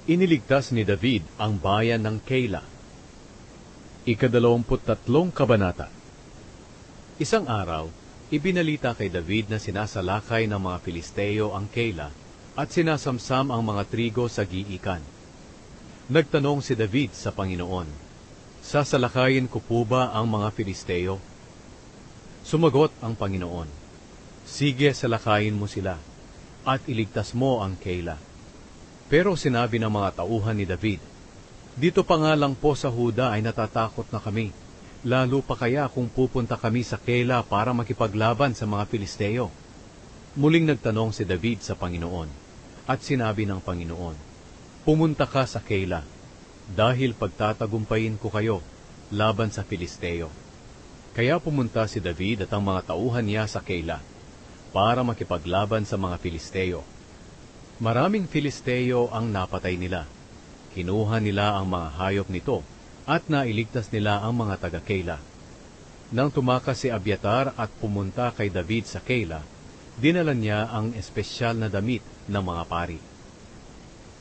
Iniligtas ni David ang bayan ng Keila. Ika-23 kabanata. Isang araw, ibinalita kay David na sinasalakay ng mga Filisteo ang Keila at sinasamsam ang mga trigo sa giikan. Nagtanong si David sa Panginoon, "Sasalakayin ko po ba ang mga Filisteo?" Sumagot ang Panginoon, "Sige, salakayin mo sila, at iligtas mo ang Keila." Pero sinabi ng mga tauhan ni David, "Dito pa nga lang po sa Huda ay natatakot na kami, lalo pa kaya kung pupunta kami sa Keila para makipaglaban sa mga Filisteo." Muling nagtanong si David sa Panginoon, at sinabi ng Panginoon, "Pumunta ka sa Keila, dahil pagtatagumpayin ko kayo laban sa Filisteo." Kaya pumunta si David at ang mga tauhan niya sa Keila, para makipaglaban sa mga Filisteo. Maraming Filisteo ang napatay nila. Kinuha nila ang mga hayop nito at nailigtas nila ang mga taga-Keila. Nang tumakas si Abiatar at pumunta kay David sa Keila, dinala niya ang espesyal na damit ng mga pari.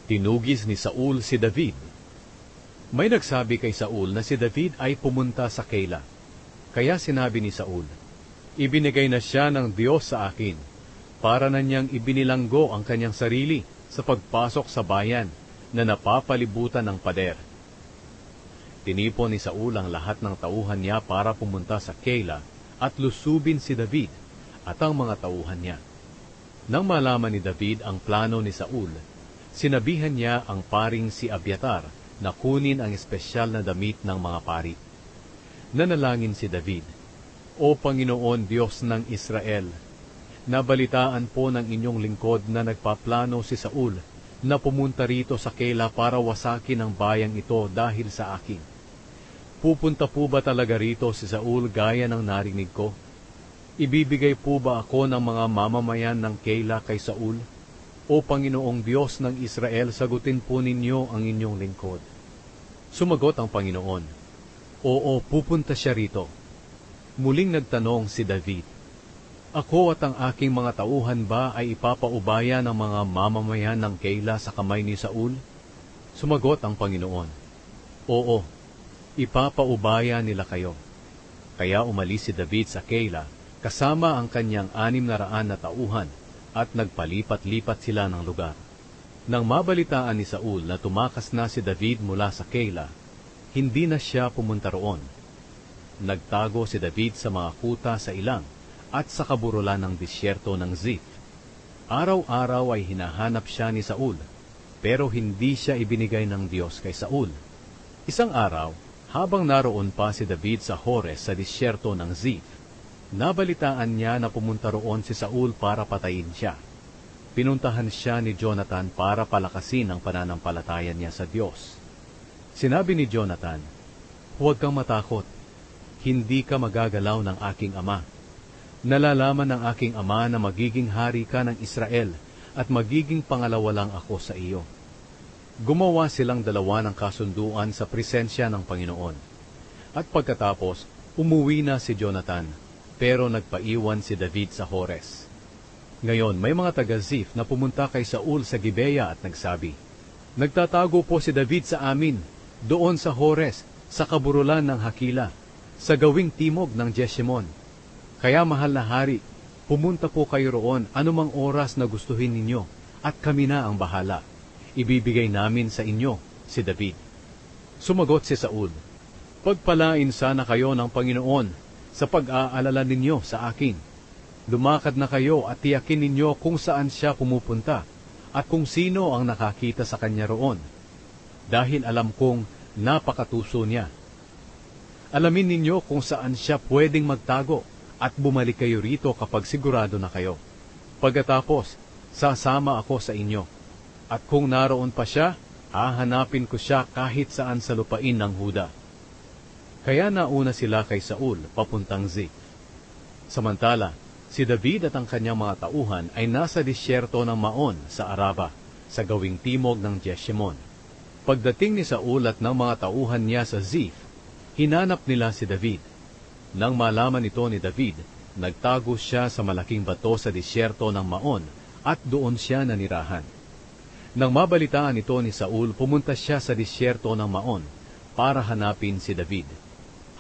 Tinugis ni Saul si David. May nagsabi kay Saul na si David ay pumunta sa Keila. Kaya sinabi ni Saul, "Ibinigay na siya ng Diyos sa akin, para na niyang ibinilanggo ang kanyang sarili sa pagpasok sa bayan na napapalibutan ng pader." Tinipon ni Saul ang lahat ng tauhan niya para pumunta sa Keila at lusubin si David at ang mga tauhan niya. Nang malaman ni David ang plano ni Saul, sinabihan niya ang paring si Abiatar na kunin ang espesyal na damit ng mga pari. Nanalangin si David, "O Panginoon Diyos ng Israel, nabalitaan po ng inyong lingkod na nagpaplano si Saul na pumunta rito sa Keila para wasakin ang bayang ito dahil sa akin. Pupunta po ba talaga rito si Saul gaya ng narinig ko? Ibibigay po ba ako ng mga mamamayan ng Keila kay Saul? O Panginoong Diyos ng Israel, sagutin po ninyo ang inyong lingkod." Sumagot ang Panginoon, "Oo, pupunta siya rito." Muling nagtanong si David, "Ako at ang aking mga tauhan ba ay ipapaubaya ng mga mamamayan ng Keila sa kamay ni Saul?" Sumagot ang Panginoon, "Oo, ipapaubaya nila kayo." Kaya umalis si David sa Keila kasama ang kanyang 600 na tauhan at nagpalipat-lipat sila ng lugar. Nang mabalitaan ni Saul na tumakas na si David mula sa Keila, hindi na siya pumunta roon. Nagtago si David sa mga kuta sa ilang at sa kaburulan ng disyerto ng Ziph. Araw-araw ay hinahanap siya ni Saul, pero hindi siya ibinigay ng Diyos kay Saul. Isang araw, habang naroon pa si David sa Hores sa disyerto ng Ziph, nabalitaan niya na pumunta roon si Saul para patayin siya. Pinuntahan siya ni Jonathan para palakasin ang pananampalataya niya sa Diyos. Sinabi ni Jonathan, "Huwag kang matakot. Hindi ka magagalaw ng aking ama. Nalalaman ng aking ama na magiging hari ka ng Israel at magiging pangalawa lang ako sa iyo." Gumawa silang dalawa ng kasunduan sa presensya ng Panginoon. At pagkatapos, umuwi na si Jonathan, pero nagpaiwan si David sa Hores. Ngayon, may mga taga-Ziph na pumunta kay Saul sa Gibeya at nagsabi, "Nagtatago po si David sa amin, doon sa Hores, sa kaburulan ng Hakila, sa gawing timog ng Jeshimon. Kaya mahal na hari, pumunta po kayo roon anumang oras na gustuhin ninyo, at kami na ang bahala. Ibibigay namin sa inyo si David." Sumagot si Saul, "Pagpalain sana kayo ng Panginoon sa pag-aalala ninyo sa akin. Lumakad na kayo at tiyakin ninyo kung saan siya pumupunta at kung sino ang nakakita sa kanya roon, dahil alam kong napakatuso niya. Alamin ninyo kung saan siya pwedeng magtago at bumalik kayo rito kapag sigurado na kayo. Pagkatapos, sasama ako sa inyo, at kung naroon pa siya, hahanapin ko siya kahit saan sa lupain ng Huda." Kaya nauna sila kay Saul papuntang Ziph. Samantala, si David at ang kanyang mga tauhan ay nasa disyerto ng Maon sa Araba, sa gawing timog ng Jeshimon. Pagdating ni Saul at ng mga tauhan niya sa Ziph, hinanap nila si David. Nang malaman ito ni David, nagtago siya sa malaking bato sa disyerto ng Maon at doon siya nanirahan. Nang mabalitaan ito ni Saul, pumunta siya sa disyerto ng Maon para hanapin si David.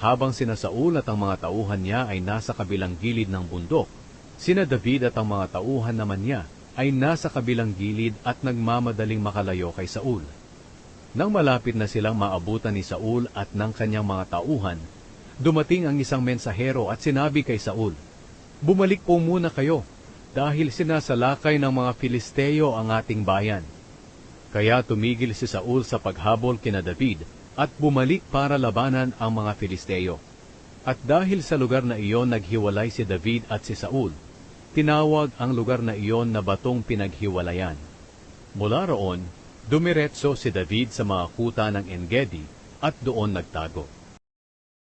Habang sina Saul at ang mga tauhan niya ay nasa kabilang gilid ng bundok, sina David at ang mga tauhan naman niya ay nasa kabilang gilid at nagmamadaling makalayo kay Saul. Nang malapit na silang maabutan ni Saul at ng kanyang mga tauhan, dumating ang isang mensahero at sinabi kay Saul, "Bumalik po muna kayo, dahil sinasalakay ng mga Filisteo ang ating bayan." Kaya tumigil si Saul sa paghabol kina David at bumalik para labanan ang mga Filisteo. At dahil sa lugar na iyon naghiwalay si David at si Saul, tinawag ang lugar na iyon na Batong Pinaghiwalayan. Mula roon, dumiretso si David sa mga kuta ng En-gedi at doon nagtago.